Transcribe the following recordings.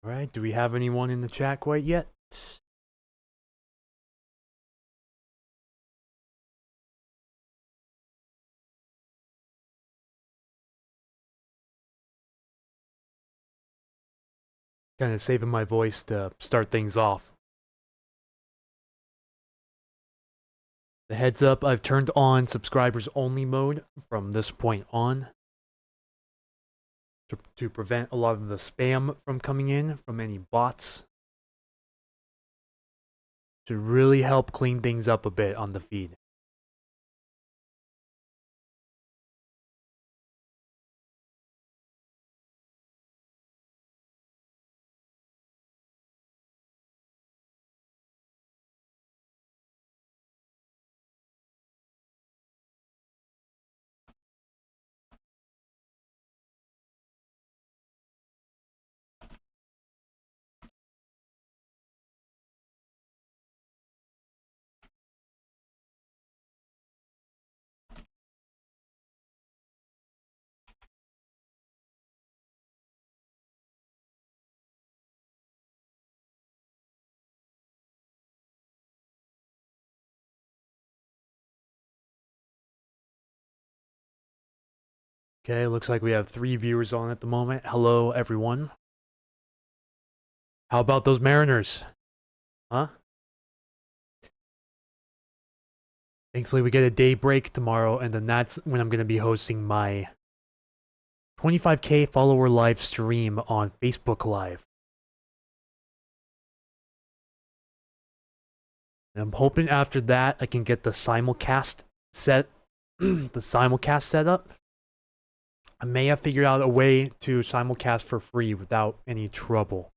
Alright, do we have anyone in the chat quite yet? Kind of saving my voice to start things off. The heads up, I've turned on subscribers only mode from this point on to prevent a lot of the spam from coming in from any bots. To really help clean things up a bit on the feed. Okay, looks like we have 3 viewers on at the moment. Hello, everyone. How about those Mariners? Huh? Thankfully, we get a day break tomorrow, and then that's when I'm going to be hosting my 25K follower live stream on Facebook Live. And I'm hoping after that I can get the simulcast set up. I may have figured out a way to simulcast for free without any trouble.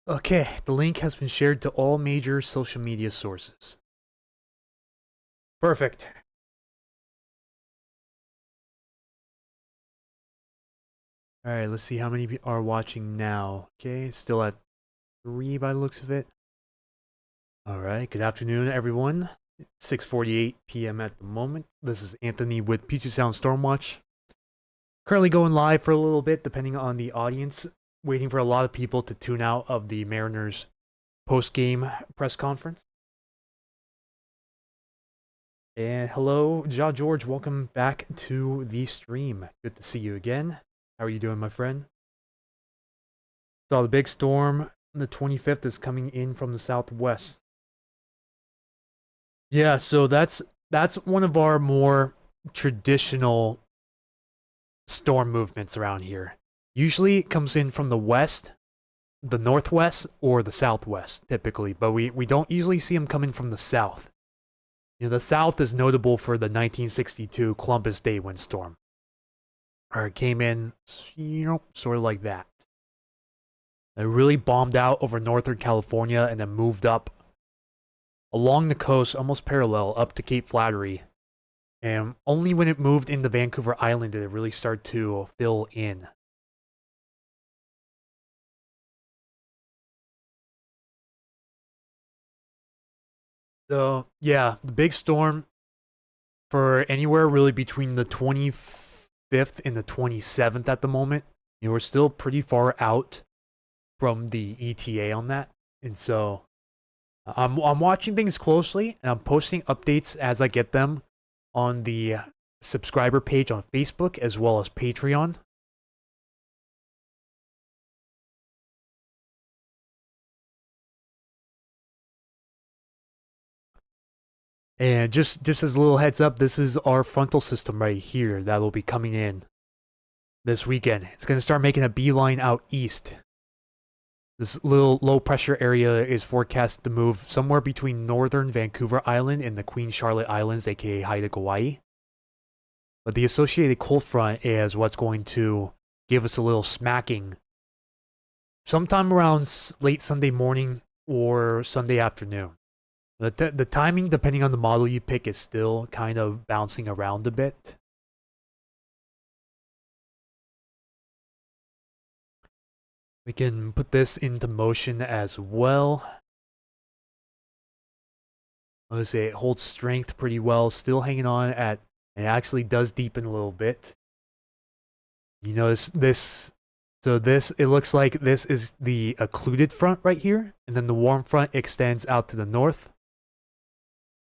Okay, the link has been shared to all major social media sources. Perfect. Alright, let's see how many are watching now. Okay, still at 3 by the looks of it. Alright, good afternoon everyone. 6:48 p.m. at the moment. This is Anthony with Puget Sound Stormwatch. Currently going live for a little bit depending on the audience. Waiting for a lot of people to tune out of the Mariners post-game press conference. And hello, Ja George. Welcome back to the stream. Good to see you again. How are you doing, my friend? So the big storm, the 25th, is coming in from the southwest. Yeah, so that's one of our more traditional storm movements around here. Usually it comes in from the west, the northwest, or the southwest, typically. But we don't usually see them coming from the south. You know, the south is notable for the 1962 Columbus Day windstorm. Or it came in, you know, sort of like that. It really bombed out over northern California and then moved up along the coast, almost parallel, up to Cape Flattery. And only when it moved into Vancouver Island did it really start to fill in. So, yeah, the big storm for anywhere really between the 25th and the 27th at the moment. You know, we're still pretty far out from the ETA on that. And so I'm watching things closely and I'm posting updates as I get them on the subscriber page on Facebook as well as Patreon. And just as a little heads up, this is our frontal system right here that will be coming in this weekend. It's going to start making a beeline out east. This little low pressure area is forecast to move somewhere between northern Vancouver Island and the Queen Charlotte Islands, aka Haida Gwaii. But the associated cold front is what's going to give us a little smacking sometime around late Sunday morning or Sunday afternoon. The timing, depending on the model you pick, is still kind of bouncing around a bit. We can put this into motion as well. Let's say it holds strength pretty well, still hanging on at, and it actually does deepen a little bit. You notice this, so this, it looks like this is the occluded front right here, and then the warm front extends out to the north.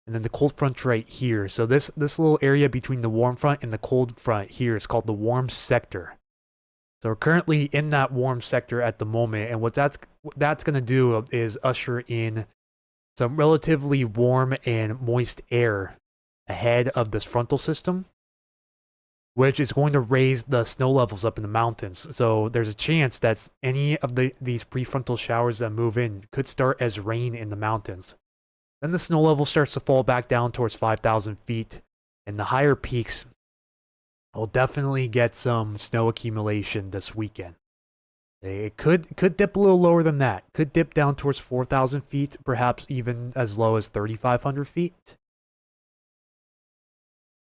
And then the cold front right here. So this little area between the warm front and the cold front here is called the warm sector. So we're currently in that warm sector at the moment, and what that's going to do is usher in some relatively warm and moist air ahead of this frontal system, which is going to raise the snow levels up in the mountains. So there's a chance that any of these prefrontal showers that move in could start as rain in the mountains. Then the snow level starts to fall back down towards 5,000 feet, and the higher peaks will definitely get some snow accumulation this weekend. It could dip a little lower than that. Could dip down towards 4,000 feet, perhaps even as low as 3,500 feet.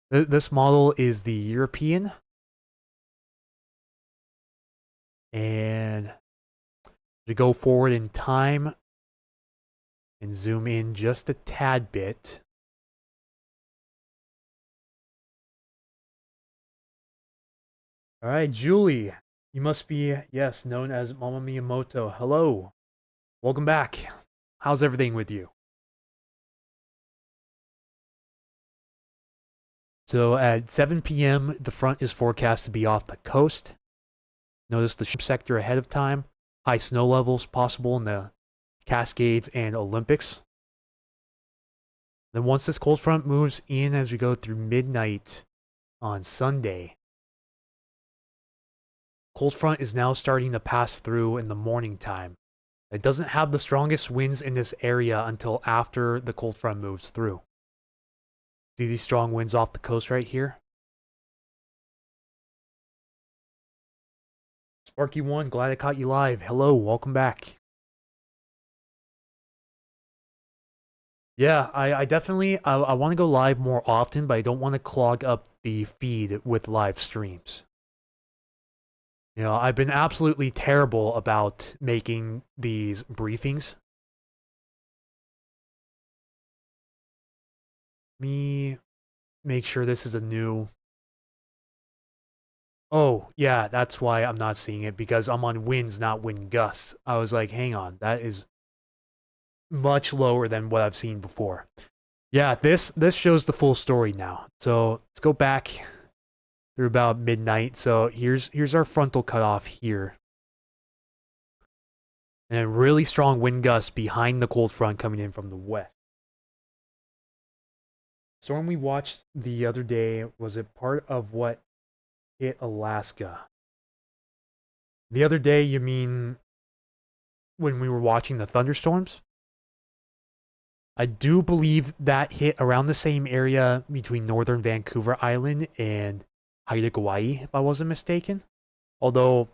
This model is the European. And to go forward in time and zoom in just a tad bit. All right, Julie, you must be, yes, known as Mama Miyamoto. Hello. Welcome back. How's everything with you? So at 7 p.m., the front is forecast to be off the coast. Notice the sector ahead of time. High snow levels possible in the Cascades and Olympics. Then once this cold front moves in as we go through midnight on Sunday, cold front is now starting to pass through in the morning time. It doesn't have the strongest winds in this area until after the cold front moves through. See these strong winds off the coast right here? Sparky1, glad I caught you live. Hello, welcome back. Yeah, I definitely, I want to go live more often, but I don't want to clog up the feed with live streams. You know, I've been absolutely terrible about making these briefings. Let me make sure this is a new... Oh, yeah, that's why I'm not seeing it, because I'm on winds, not wind gusts. I was like, hang on, that is much lower than what I've seen before. Yeah, this shows the full story now. So let's go back through about midnight. So here's our frontal cutoff here. And a really strong wind gust behind the cold front coming in from the west. Storm we watched the other day, was it part of what hit Alaska? The other day, you mean when we were watching the thunderstorms? I do believe that hit around the same area between northern Vancouver Island and Haida Gwaii, if I wasn't mistaken. Although,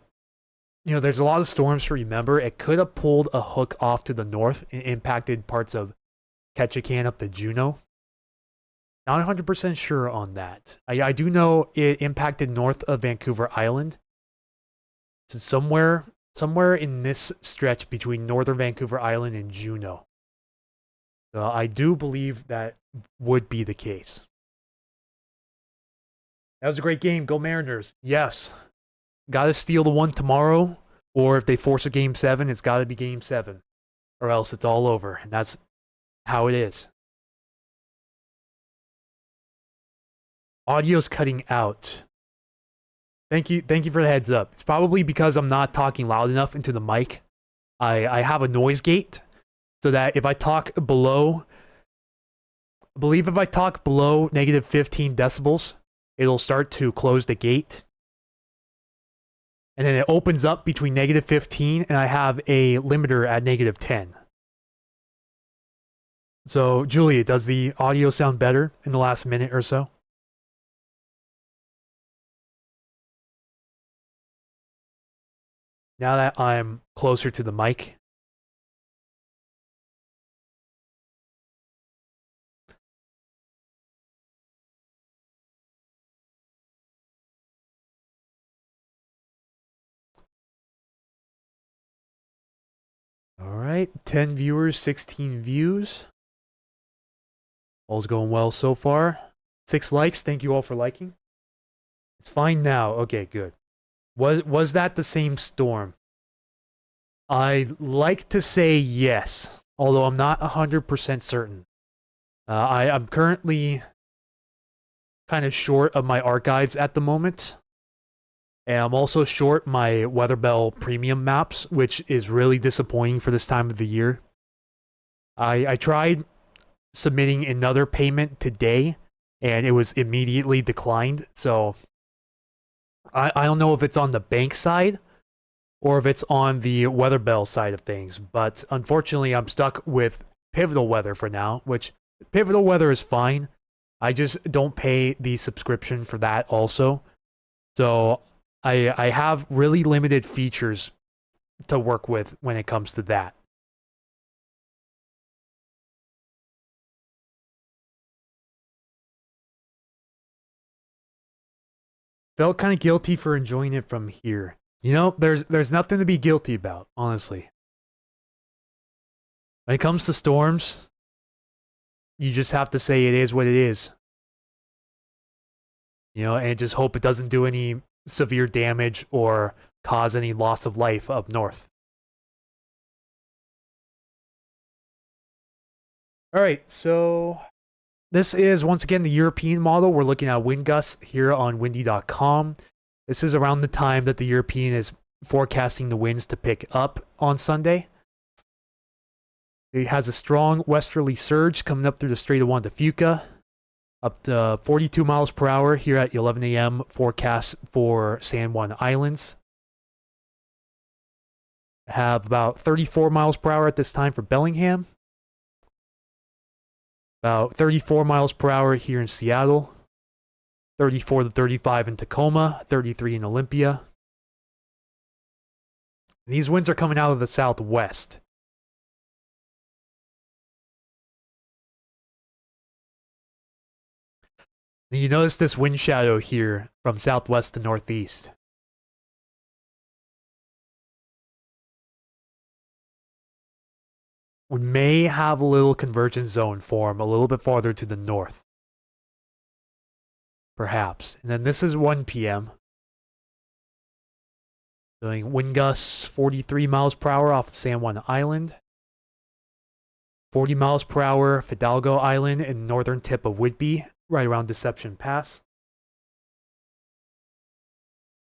you know, there's a lot of storms to remember. It could have pulled a hook off to the north and impacted parts of Ketchikan up to Juneau. Not 100% sure on that. I do know it impacted north of Vancouver Island. So somewhere in this stretch between northern Vancouver Island and Juneau. So I do believe that would be the case. That was a great game. Go Mariners. Yes. Gotta steal the one tomorrow. Or if they force a game 7, it's gotta be game 7. Or else it's all over. And that's how it is. Audio's cutting out. Thank you for the heads up. It's probably because I'm not talking loud enough into the mic. I have a noise gate. So that if I talk below, I believe if I talk below negative 15 decibels, it'll start to close the gate. And then it opens up between negative 15 and I have a limiter at negative 10. So, Julia, does the audio sound better in the last minute or so? Now that I'm closer to the mic. All right, 10 viewers, 16 views. All's going well so far. 6 likes. Thank you all for liking. It's fine now. Okay, good. Was that the same storm? I like to say yes, although I'm not 100% certain. I'm currently kind of short of my archives at the moment. And I'm also short my Weatherbell premium maps, which is really disappointing for this time of the year. I tried submitting another payment today, and it was immediately declined. So I don't know if it's on the bank side or if it's on the Weatherbell side of things. But unfortunately, I'm stuck with Pivotal Weather for now, which Pivotal Weather is fine. I just don't pay the subscription for that also. So I have really limited features to work with when it comes to that. Felt kind of guilty for enjoying it from here. You know, there's nothing to be guilty about, honestly. When it comes to storms, you just have to say it is what it is. You know, and just hope it doesn't do any severe damage or cause any loss of life up north. All right, so this is once again the European model. We're looking at wind gusts here on windy.com. This is around the time that the European is forecasting the winds to pick up on Sunday. It has a strong westerly surge coming up through the Strait of Juan de Fuca, up to 42 miles per hour here at 11 a.m. forecast for San Juan Islands. Have about 34 miles per hour at this time for Bellingham. About 34 miles per hour here in Seattle. 34 to 35 in Tacoma. 33 in Olympia. These winds are coming out of the southwest. And you notice this wind shadow here from southwest to northeast. We may have a little convergence zone form a little bit farther to the north. Perhaps. And then this is 1 p.m. Doing wind gusts 43 miles per hour off of San Juan Island. 40 miles per hour Fidalgo Island in northern tip of Whidbey, right around Deception Pass.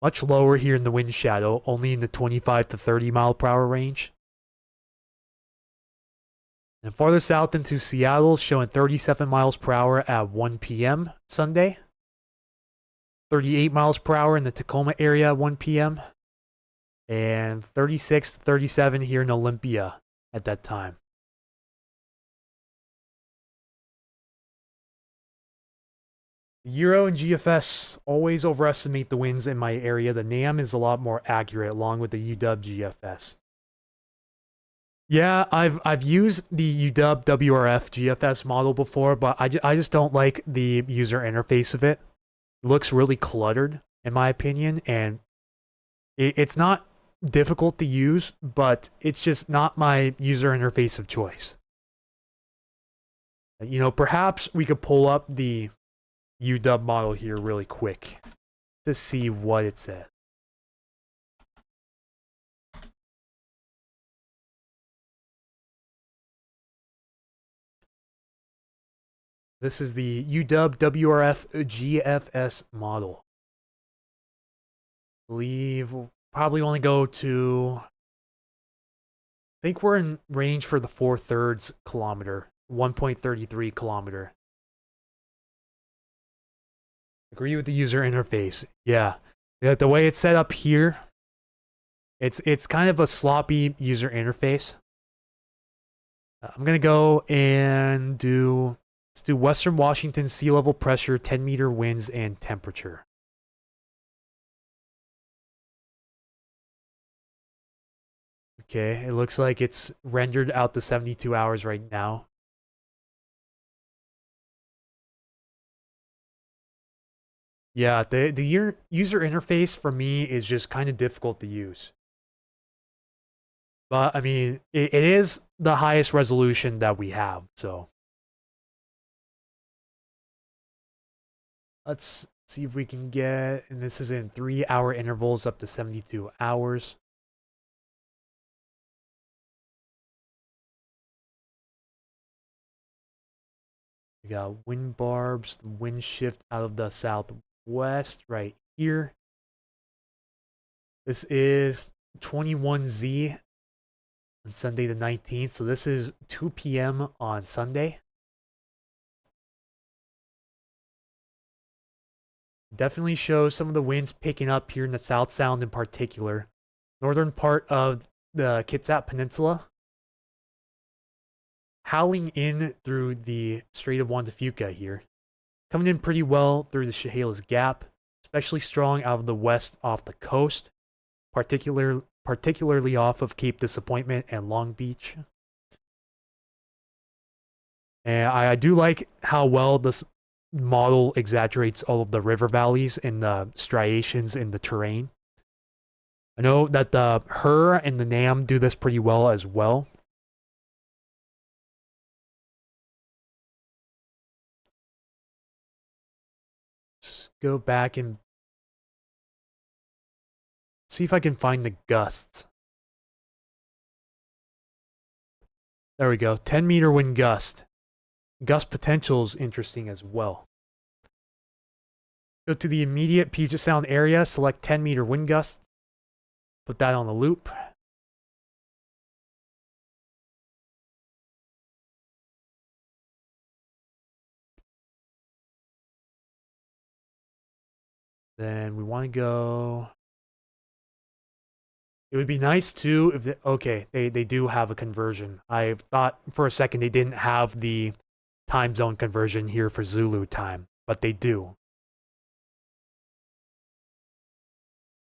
Much lower here in the wind shadow, only in the 25 to 30 mile per hour range. And farther south into Seattle, showing 37 miles per hour at 1 p.m. Sunday. 38 miles per hour in the Tacoma area at 1 p.m. And 36 to 37 here in Olympia at that time. Euro and GFS always overestimate the winds in my area. The NAM is a lot more accurate along with the UW GFS. Yeah, I've used the UW WRF GFS model before, but I just don't like the user interface of it. It looks really cluttered, in my opinion, and it's not difficult to use, but it's just not my user interface of choice. You know, perhaps we could pull up the UW model here really quick to see what it says. This is the UW WRF GFS model. I believe we'll probably only go to, I think we're in range for the 4/3 kilometer, 1.33 kilometer. Agree with the user interface. Yeah. The way it's set up here, it's kind of a sloppy user interface. I'm going to go and let's do Western Washington sea level pressure, 10 meter winds, and temperature. Okay, it looks like it's rendered out to 72 hours right now. Yeah, the user interface for me is just kind of difficult to use. But I mean, it is the highest resolution that we have, so let's see if we can get, and this is in 3-hour intervals up to 72 hours. We got wind barbs, wind shift out of the southwest right here. This is 21Z on Sunday the 19th. So this is 2 p.m. on Sunday. Definitely shows some of the winds picking up here in the South Sound in particular. Northern part of the Kitsap Peninsula. Howling in through the Strait of Juan de Fuca here. Coming in pretty well through the Chehalis Gap. Especially strong out of the west off the coast. Particularly off of Cape Disappointment and Long Beach. And I do like how well this model exaggerates all of the river valleys and the striations in the terrain. I know that the Her and the Nam do this pretty well as well. Let's go back and see if I can find the gusts. There we go. 10-meter wind gust. Gust potential is interesting as well. Go to the immediate Puget Sound area, select 10-meter wind gusts. Put that on the loop. Then we want to go... It would be nice too if they do have a conversion. I thought for a second they didn't have the time zone conversion here for Zulu time, but they do.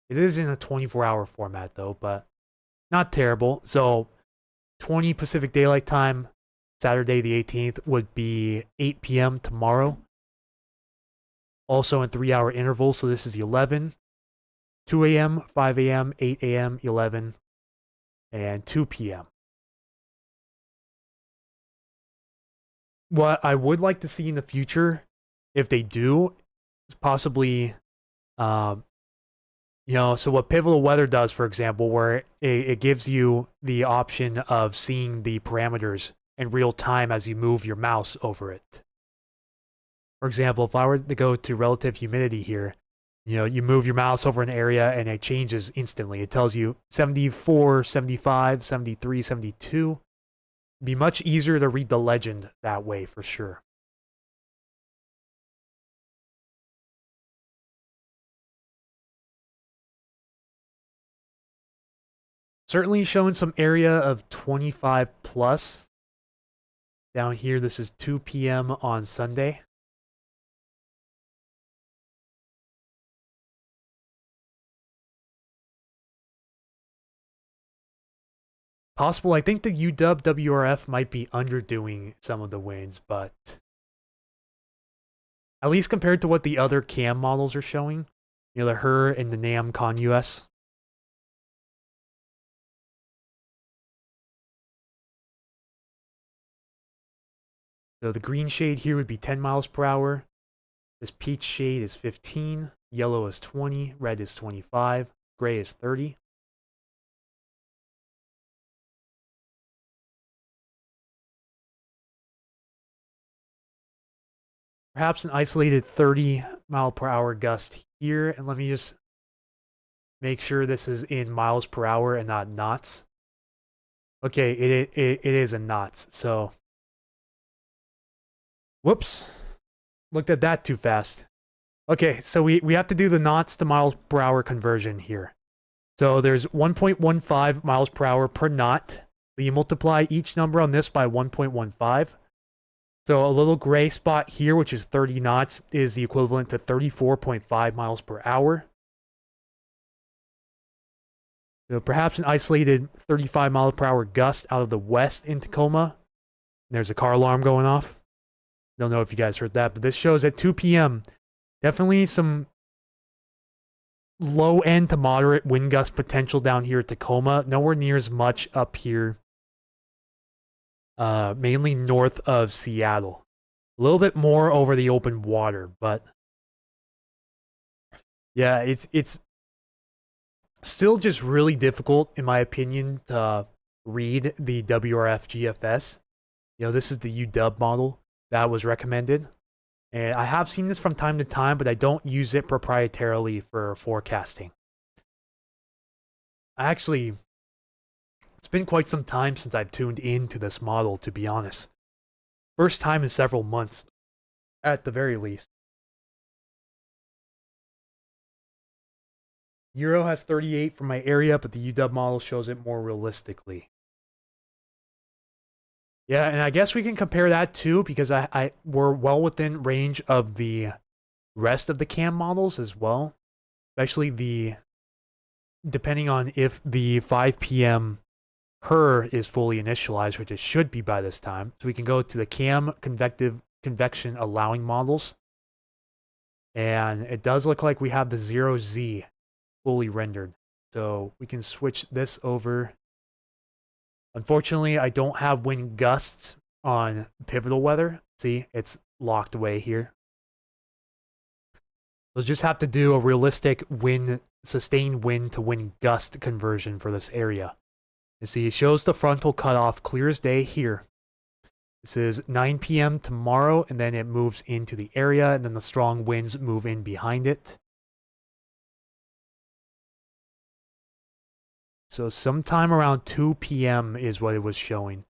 It is in a 24-hour format though, but not terrible. So 20 Pacific Daylight Time, Saturday the 18th would be 8 p.m. tomorrow. Also in 3-hour intervals, so this is 11. 2 a.m., 5 a.m., 8 a.m., 11, and 2 p.m. What I would like to see in the future, if they do, is possibly, so what Pivotal Weather does, for example, where it gives you the option of seeing the parameters in real time as you move your mouse over it. For example, if I were to go to relative humidity here, you move your mouse over an area and it changes instantly. It tells you 74, 75, 73, 72. It'd be much easier to read the legend that way for sure. Certainly showing some area of 25 plus. Down here, this is 2 p.m. on Sunday. Possible. I think the UW WRF might be underdoing some of the winds, but at least compared to what the other cam models are showing, the Her and the Nam Con US. So the green shade here would be 10 miles per hour. This peach shade is 15, yellow is 20, red is 25, gray is 30. Perhaps an isolated 30 mile per hour gust here. And let me just make sure this is in miles per hour and not knots. Okay, it is in knots. So, whoops. Looked at that too fast. Okay, so we have to do the knots to miles per hour conversion here. So there's 1.15 miles per hour per knot. So you multiply each number on this by 1.15. So a little gray spot here, which is 30 knots, is the equivalent to 34.5 miles per hour. So perhaps an isolated 35 mile per hour gust out of the west in Tacoma. There's a car alarm going off. Don't know if you guys heard that, but this shows at 2 p.m. Definitely some low end to moderate wind gust potential down here at Tacoma. Nowhere near as much up here. Mainly north of Seattle. A little bit more over the open water, but yeah, it's still just really difficult, in my opinion, to read the WRF GFS. You know, this is the UW model that was recommended. And I have seen this from time to time, but I don't use it proprietarily for forecasting. Actually, it's been quite some time since I've tuned into this model, to be honest. First time in several months, at the very least. Euro has 38 for my area, but the UW model shows it more realistically. Yeah, and I guess we can compare that too, because we're well within range of the rest of the CAM models as well. Especially depending on if the 5 p.m. HER is fully initialized, which it should be by this time. So we can go to the CAM convection allowing models. And it does look like we have the 0Z fully rendered. So we can switch this over. Unfortunately, I don't have wind gusts on pivotal weather. See, it's locked away here. We'll just have to do a realistic sustained wind to wind gust conversion for this area. You see, it shows the frontal cutoff clear as day here. This is 9 p.m. tomorrow, and then it moves into the area, and then the strong winds move in behind it. So sometime around 2 p.m. is what it was showing.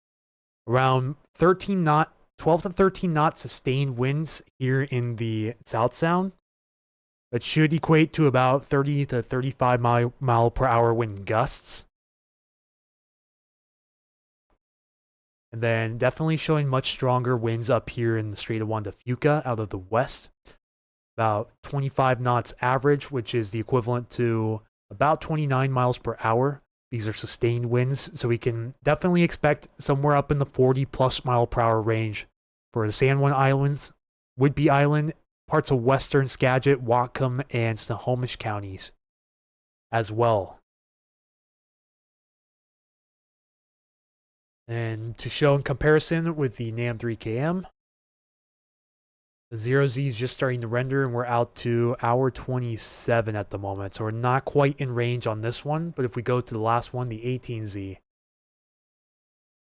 Around 12 to 13 knot sustained winds here in the South Sound. That should equate to about 30 to 35 mile per hour wind gusts. And then definitely showing much stronger winds up here in the Strait of Juan de Fuca out of the west. About 25 knots average, which is the equivalent to about 29 miles per hour. These are sustained winds, so we can definitely expect somewhere up in the 40 plus mile per hour range for the San Juan Islands, Whidbey Island, parts of western Skagit, Whatcom, and Snohomish counties as well. And to show in comparison with the NAM 3KM, the 0Z is just starting to render, and we're out to hour 27 at the moment. So we're not quite in range on this one, but if we go to the last one, the 18Z,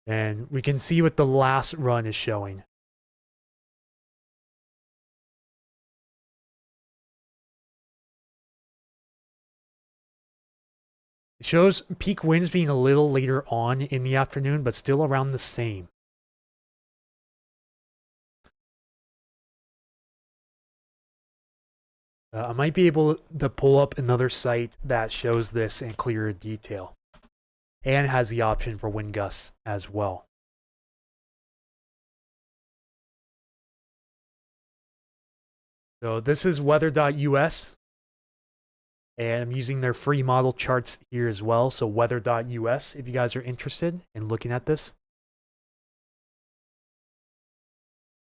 and we can see what the last run is showing. It shows peak winds being a little later on in the afternoon, but still around the same. I might be able to pull up another site that shows this in clearer detail and has the option for wind gusts as well. So this is weather.us, and I'm using their free model charts here as well. So weather.us if you guys are interested in looking at this.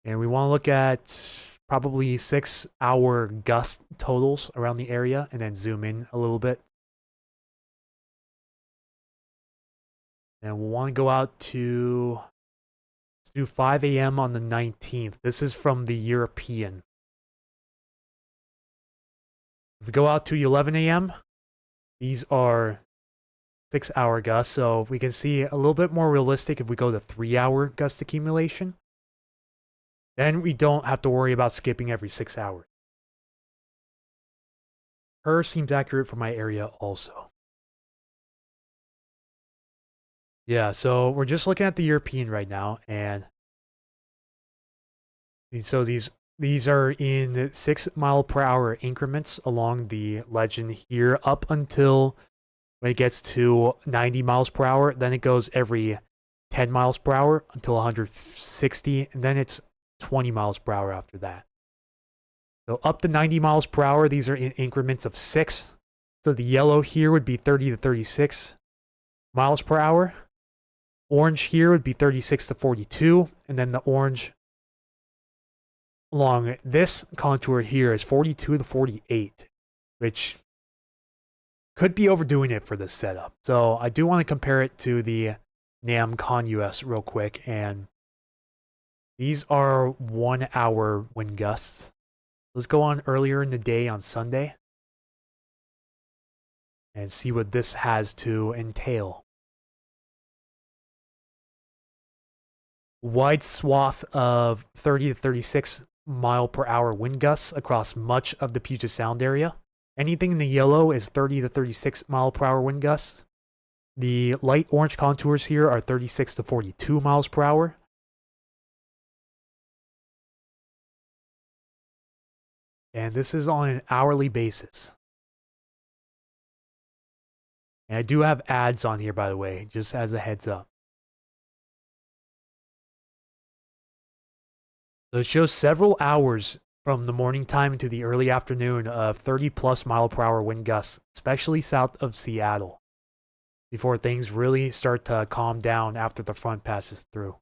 And we want to look at probably 6-hour gust totals around the area, and then zoom in a little bit. And we'll want to go out to, let's do 5 a.m. on the 19th. This is from the European. If we go out to 11 a.m., these are 6-hour gusts. So we can see a little bit more realistic if we go to 3-hour gust accumulation. Then we don't have to worry about skipping every 6 hours. HER seems accurate for my area also. Yeah, so we're just looking at the European right now, and so these are in 6 mile per hour increments along the legend here up until when it gets to 90 miles per hour. Then it goes every 10 miles per hour until 160, and then it's 20 miles per hour after that. So up to 90 miles per hour, these are in increments of 6. So the yellow here would be 30 to 36. miles per hour. Orange here would be 36 to 42, and then the orange along this contour here is 42 to 48, which could be overdoing it for this setup. So I do want to compare it to the NAM ConUS real quick, and these are 1 hour wind gusts. Let's go on earlier in the day on Sunday and see what this has to entail. Wide swath of 30 to 36 mile per hour wind gusts across much of the Puget Sound area. Anything in the yellow is 30 to 36 mile per hour wind gusts. The light orange contours here are 36 to 42 miles per hour. And this is on an hourly basis. And I do have ads on here, by the way, just as a heads up. So it shows several hours from the morning time into the early afternoon of 30 plus mile per hour wind gusts, especially south of Seattle, before things really start to calm down after the front passes through.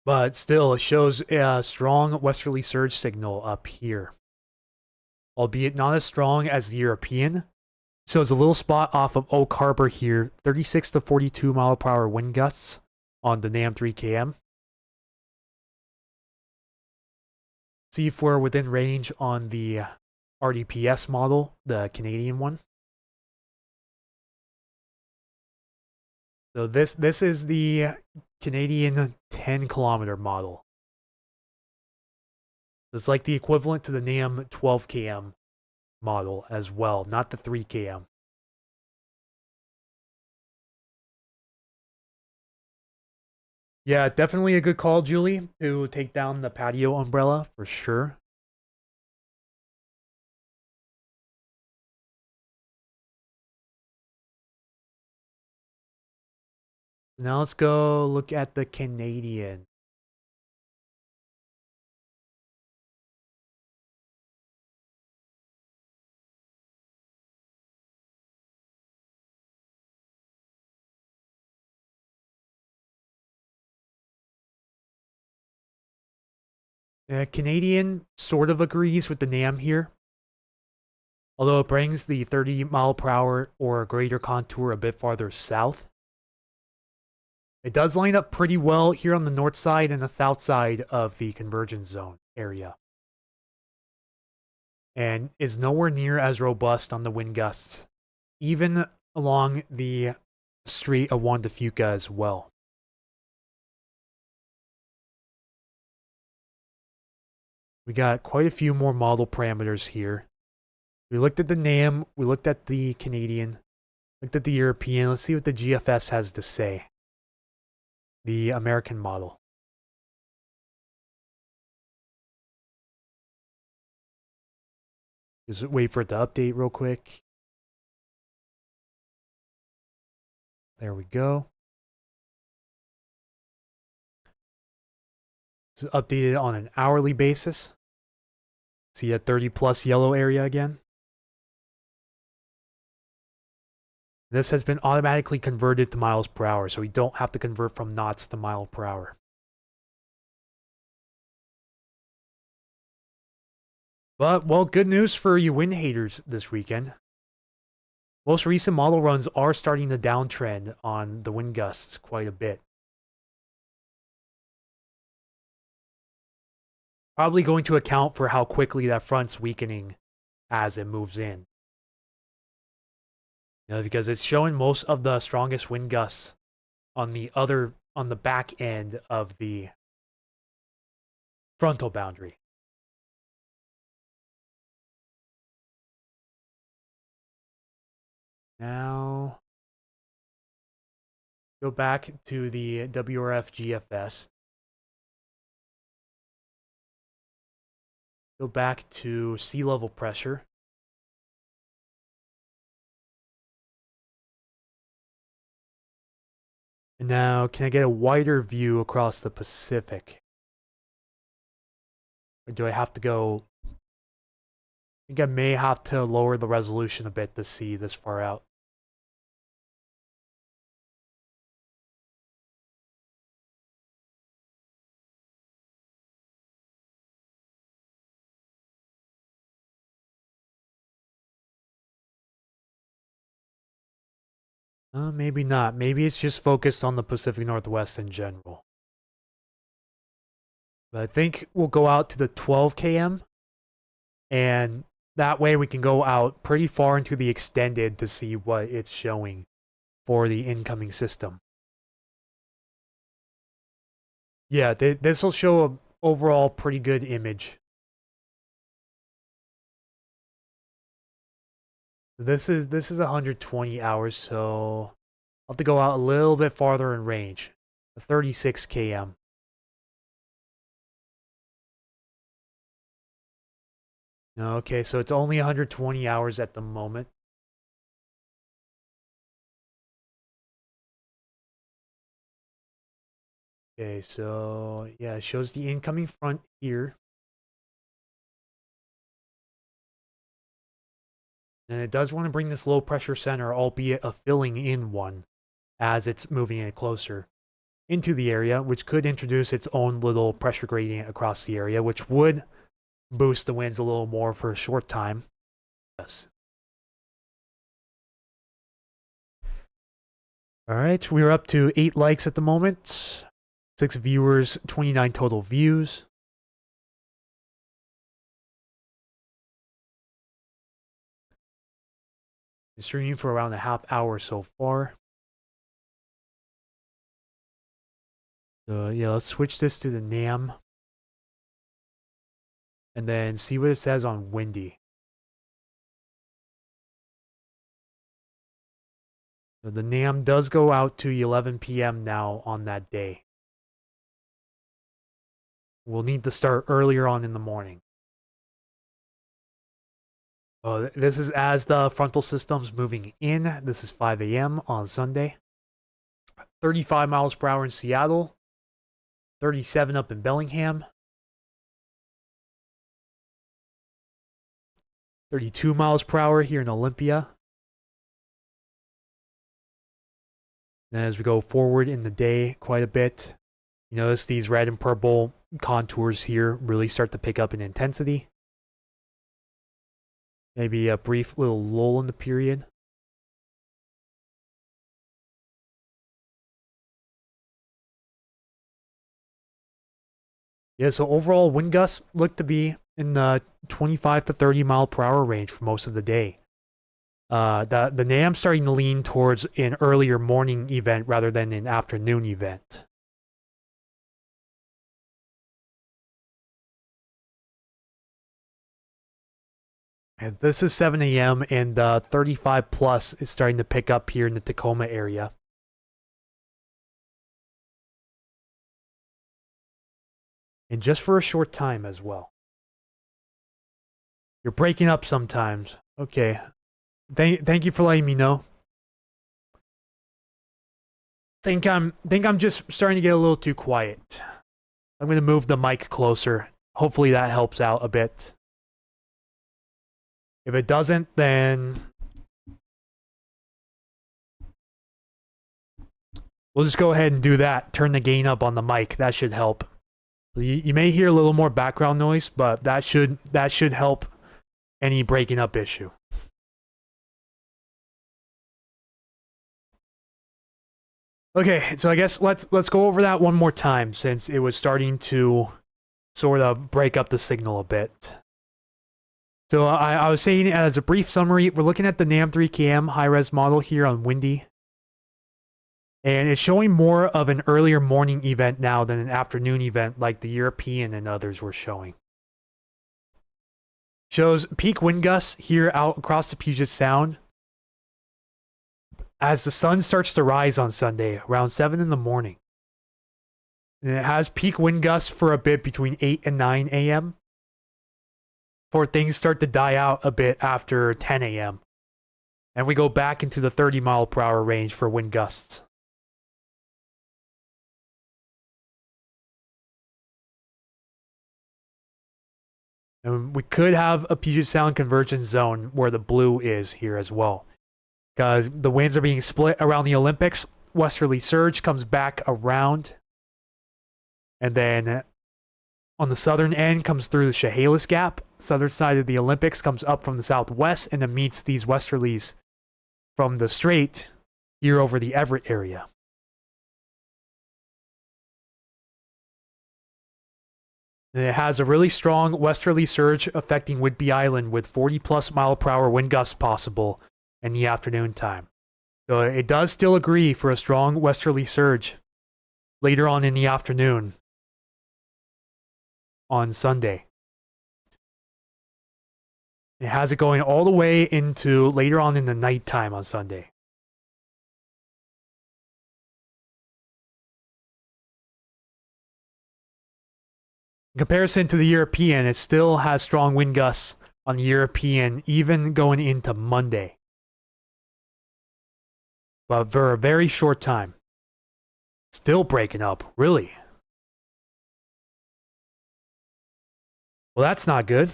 But still, it shows a strong westerly surge signal up here, albeit not as strong as the European. So it's a little spot off of Oak Harbor here, 36 to 42 mile per hour wind gusts on the NAM 3KM. See if we're within range on the RDPS model, the Canadian one. So this is the Canadian 10 kilometer model. It's like the equivalent to the NAM 12 km model as well, not the 3 km. Yeah, definitely a good call, Julie, to take down the patio umbrella for sure. Now let's go look at the Canadian. Canadian sort of agrees with the NAM here, although it brings the 30 mile per hour or greater contour a bit farther south. It does line up pretty well here on the north side and the south side of the convergence zone area, and is nowhere near as robust on the wind gusts, even along the Strait of Juan de Fuca as well. We got quite a few more model parameters here. We looked at the NAM, we looked at the Canadian, looked at the European. Let's see what the GFS has to say. The American model. Just wait for it to update real quick. There we go. It's updated on an hourly basis. See a 30 plus yellow area again. This has been automatically converted to miles per hour, so we don't have to convert from knots to mile per hour. But, well, good news for you wind haters this weekend. Most recent model runs are starting to downtrend on the wind gusts quite a bit. Probably going to account for how quickly that front's weakening as it moves in. Because it's showing most of the strongest wind gusts on the back end of the frontal boundary. Now, go back to the WRF GFS. Go back to sea level pressure. And now, can I get a wider view across the Pacific? Or do I have to go think I may have to lower the resolution a bit to see this far out. Maybe not. Maybe it's just focused on the Pacific Northwest in general. But I think we'll go out to the 12 km, and that way we can go out pretty far into the extended to see what it's showing for the incoming system. Yeah, this will show an overall pretty good image. This is 120 hours, so I'll have to go out a little bit farther in range. 36 km. Okay, so it's only 120 hours at the moment. Okay, so yeah, it shows the incoming front here. And it does want to bring this low pressure center, albeit a filling in one, as it's moving it closer into the area, which could introduce its own little pressure gradient across the area, which would boost the winds a little more for a short time. Yes. All right, we're up to 8 likes at the moment, 6 viewers, 29 total views. Been streaming for around a half hour so far. So yeah, let's switch this to the NAM. And then see what it says on windy. So the NAM does go out to 11 p.m. now on that day. We'll need to start earlier on in the morning. This is as the frontal system's moving in. This is 5 a.m. on Sunday. 35 miles per hour in Seattle. 37 up in Bellingham. 32 miles per hour here in Olympia. And as we go forward in the day quite a bit, you notice these red and purple contours here really start to pick up in intensity. Maybe a brief little lull in the period. Yeah, so overall wind gusts look to be in the 25 to 30 mile per hour range for most of the day. The NAM starting to lean towards an earlier morning event rather than an afternoon event. And this is 7 a.m. and 35 plus is starting to pick up here in the Tacoma area. And just for a short time as well. You're breaking up sometimes. Okay. Thank you for letting me know. Think I'm just starting to get a little too quiet. I'm gonna move the mic closer. Hopefully that helps out a bit. If it doesn't, then we'll just go ahead and do that. Turn the gain up on the mic. That should help. You may hear a little more background noise, but that should help any breaking up issue. Okay, so I guess let's go over that one more time since it was starting to sort of break up the signal a bit. So I was saying as a brief summary, we're looking at the NAM 3KM high-res model here on Windy. And it's showing more of an earlier morning event now than an afternoon event like the European and others were showing. Shows peak wind gusts here out across the Puget Sound as the sun starts to rise on Sunday around 7 in the morning. And it has peak wind gusts for a bit between 8 and 9 a.m. before things start to die out a bit after 10 a.m. And we go back into the 30 mile per hour range for wind gusts. And we could have a Puget Sound convergence zone where the blue is here as well. Because the winds are being split around the Olympics. Westerly surge comes back around. And then on the southern end comes through the Chehalis Gap. Southern side of the Olympics comes up from the southwest and then meets these westerlies from the strait here over the Everett area. And it has a really strong westerly surge affecting Whidbey Island with 40 plus mile per hour wind gusts possible in the afternoon time. So it does still agree for a strong westerly surge later on in the afternoon on Sunday. It has it going all the way into later on in the nighttime on Sunday. In comparison to the European, it still has strong wind gusts on the European, even going into Monday. But for a very short time. Still breaking up, really. Well, that's not good.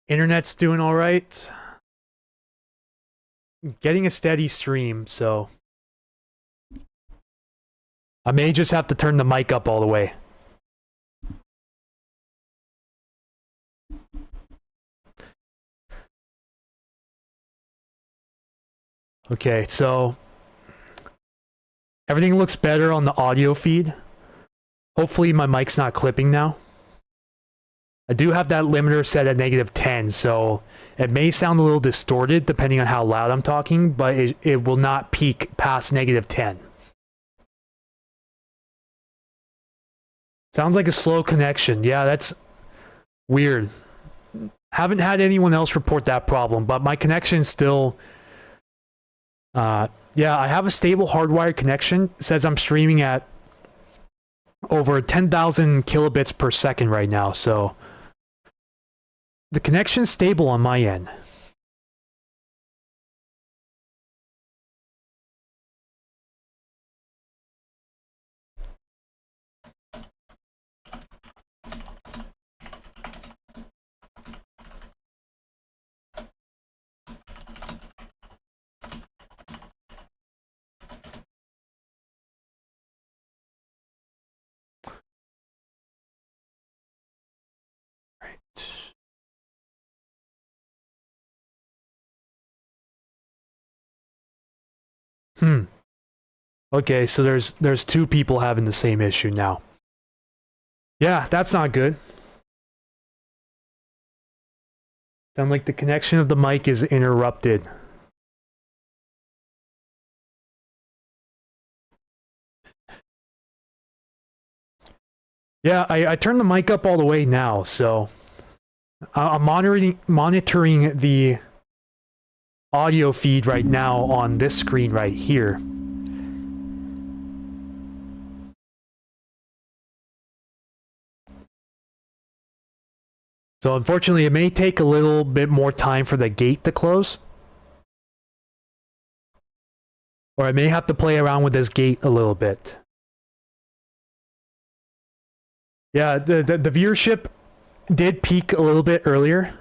Internet's doing all right. Getting a steady stream, so I may just have to turn the mic up all the way. Okay, so everything looks better on the audio feed. Hopefully my mic's not clipping now. I do have that limiter set at -10, so it may sound a little distorted depending on how loud I'm talking, but it will not peak past -10. Sounds like a slow connection. Yeah, that's weird. Haven't had anyone else report that problem, but my connection still... yeah, I have a stable hardwired connection. It says I'm streaming at over 10,000 kilobits per second right now, so the connection's stable on my end. Okay, so there's two people having the same issue now. Yeah, that's not good. Sound like the connection of the mic is interrupted. Yeah, I turned the mic up all the way now, so I'm monitoring the audio feed right now on this screen right here. So unfortunately, it may take a little bit more time for the gate to close. Or I may have to play around with this gate a little bit. Yeah, the viewership did peak a little bit earlier.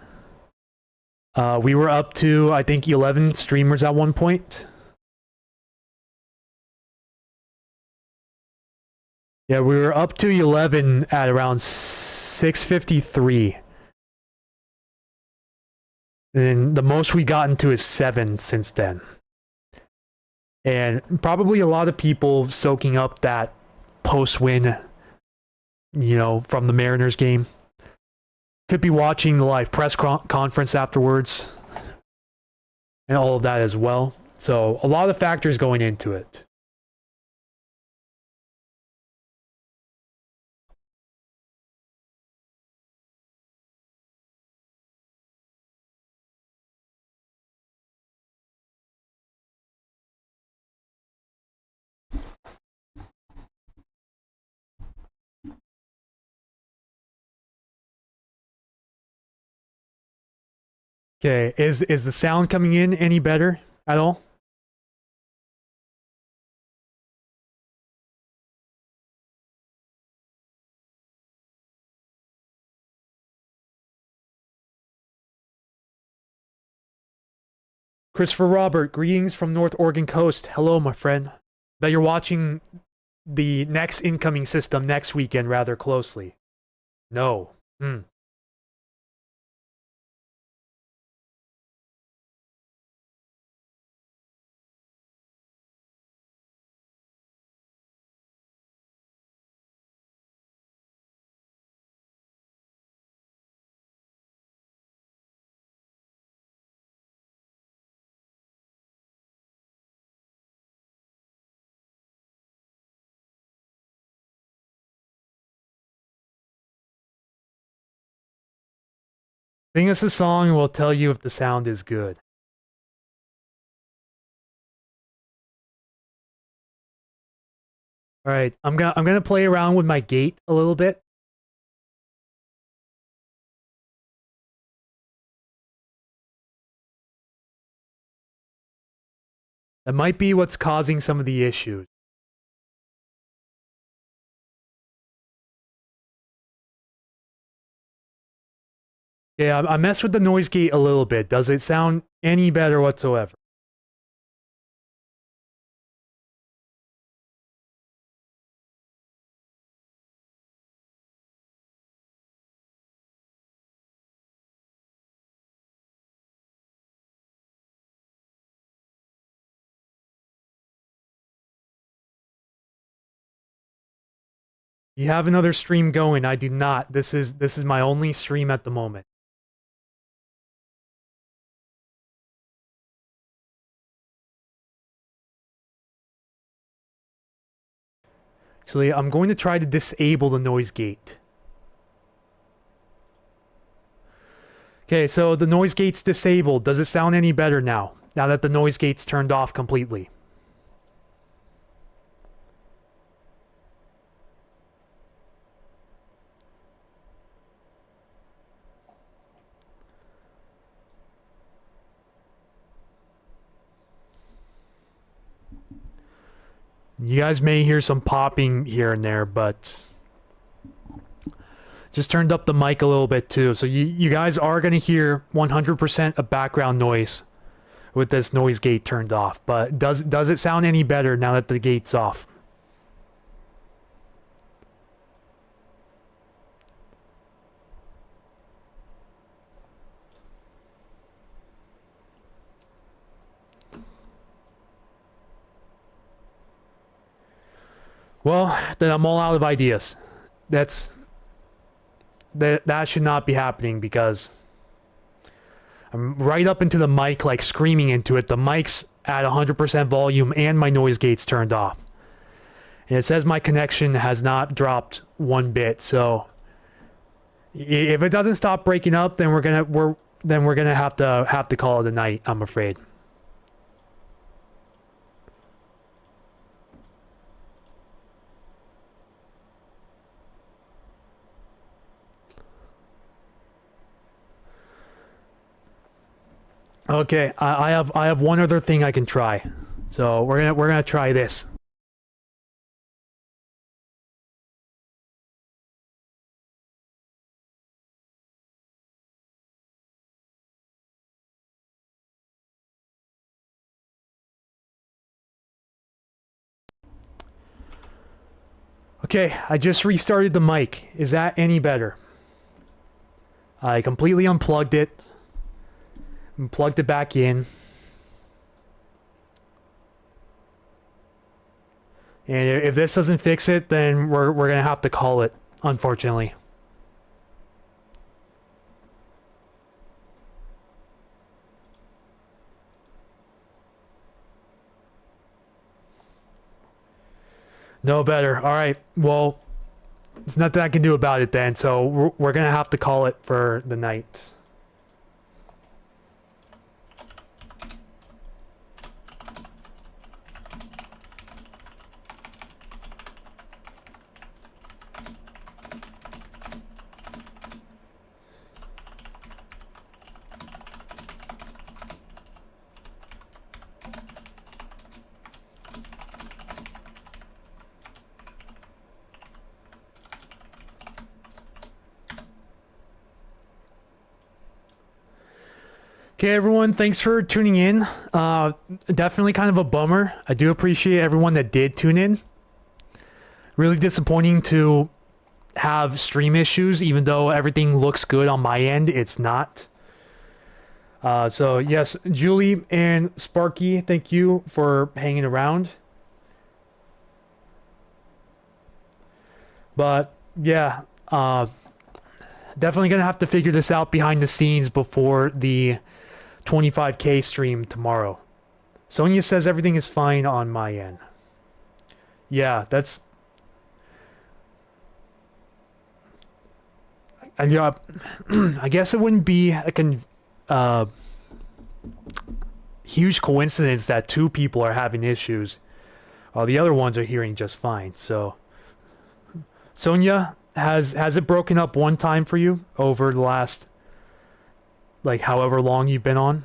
We were up to, I think, 11 streamers at one point. Yeah, we were up to 11 at around 6:53. And the most we gotten to is 7 since then. And probably a lot of people soaking up that post-win, you know, from the Mariners game. Could be watching the live press conference afterwards. And all of that as well. So a lot of factors going into it. Okay, is the sound coming in any better at all? Christopher Robert, greetings from North Oregon Coast. Hello, my friend. Bet you're watching the next incoming system next weekend rather closely. No. Sing us a song and we'll tell you if the sound is good. All right, I'm gonna play around with my gate a little bit. That might be what's causing some of the issues. Yeah, I messed with the noise gate a little bit. Does it sound any better whatsoever? You have another stream going. I do not. This is my only stream at the moment. Actually, I'm going to try to disable the noise gate. Okay, so the noise gate's disabled. Does it sound any better now? Now that the noise gate's turned off completely. You guys may hear some popping here and there, but just turned up the mic a little bit too. So you guys are going to hear 100% of background noise with this noise gate turned off. But does it sound any better now that the gate's off? Well, then I'm all out of ideas. That should not be happening because I'm right up into the mic, like screaming into it. The mic's at 100% volume and my noise gate's turned off. And it says my connection has not dropped one bit. So if it doesn't stop breaking up, then we're gonna have to call it a night, I'm afraid. Okay, I have one other thing I can try. So we're gonna try this. Okay, I just restarted the mic. Is that any better? I completely unplugged it and plugged it back in. And if this doesn't fix it, then we're gonna have to call it, unfortunately. No better. All right. Well, there's nothing I can do about it then. So we're gonna have to call it for the night. Okay, everyone, thanks for tuning in. Definitely kind of a bummer. I do appreciate everyone that did tune in. Really disappointing to have stream issues, even though everything looks good on my end, it's not. So yes, Julie and Sparky, thank you for hanging around. But yeah, definitely gonna have to figure this out behind the scenes before the 25K stream tomorrow. Sonia says everything is fine on my end. Yeah, that's... Yeah, I guess it wouldn't be a huge coincidence that two people are having issues while the other ones are hearing just fine. So, Sonia, has it broken up one time for you over the last, like, however long you've been on?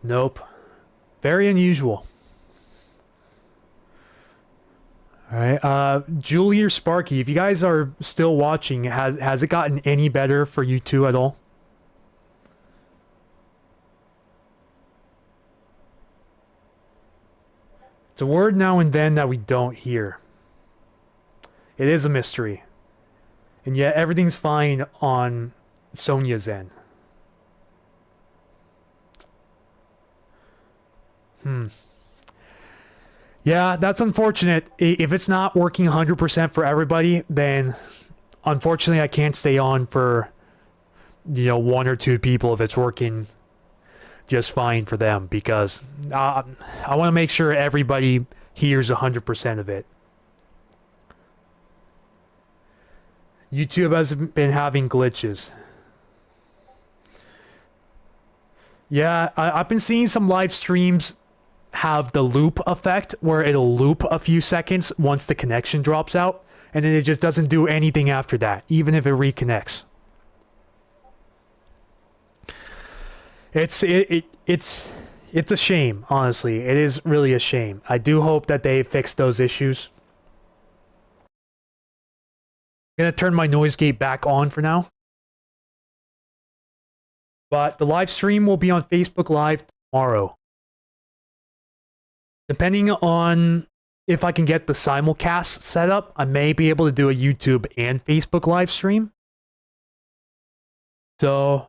Nope. Very unusual. Alright, Julie or Sparky, if you guys are still watching, has it gotten any better for you two at all? It's a word now and then that we don't hear. It is a mystery. And yet everything's fine on Sonia's end. Yeah, that's unfortunate. If it's not working 100% for everybody, then unfortunately I can't stay on for, you know, one or two people if it's working just fine for them, because I want to make sure everybody hears 100% of it. YouTube has been having glitches. Yeah, I've been seeing some live streams have the loop effect where it'll loop a few seconds once the connection drops out, and then it just doesn't do anything after that, even if it reconnects. It's a shame, honestly. It is really a shame. I do hope that they fix those issues. I'm gonna turn my noise gate back on for now. But the live stream will be on Facebook Live tomorrow. Depending on if I can get the simulcast set up, I may be able to do a YouTube and Facebook live stream. So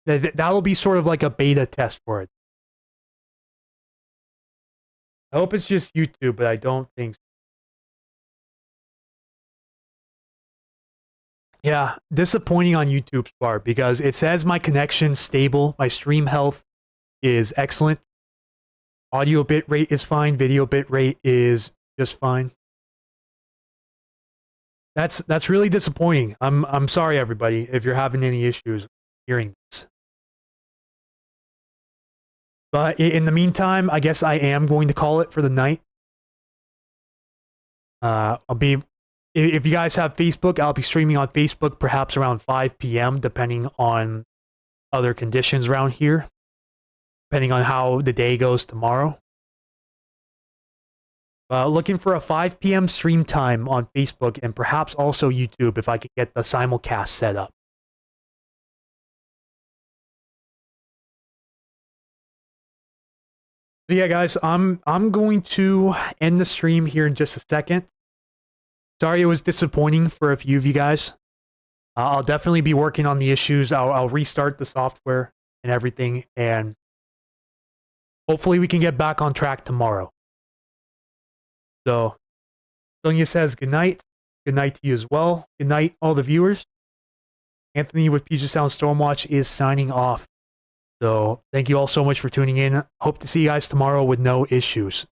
that'll be sort of like a beta test for it. I hope it's just YouTube, but I don't think so. Yeah, disappointing on YouTube's part, because it says my connection's stable, my stream health is excellent. Audio bitrate is fine, video bitrate is just fine. That's really disappointing. I'm sorry, everybody, if you're having any issues hearing this. But in the meantime, I guess I am going to call it for the night. If you guys have Facebook, I'll be streaming on Facebook perhaps around 5 p.m. depending on other conditions around here, depending on how the day goes tomorrow. Looking for a 5 p.m. stream time on Facebook and perhaps also YouTube if I could get the simulcast set up. So yeah, guys, I'm going to end the stream here in just a second. Sorry it was disappointing for a few of you guys. I'll definitely be working on the issues. I'll restart the software and everything, and hopefully we can get back on track tomorrow. So, Sonia says good night. Good night to you as well. Good night, all the viewers. Anthony with Puget Sound Stormwatch is signing off. So, thank you all so much for tuning in. Hope to see you guys tomorrow with no issues.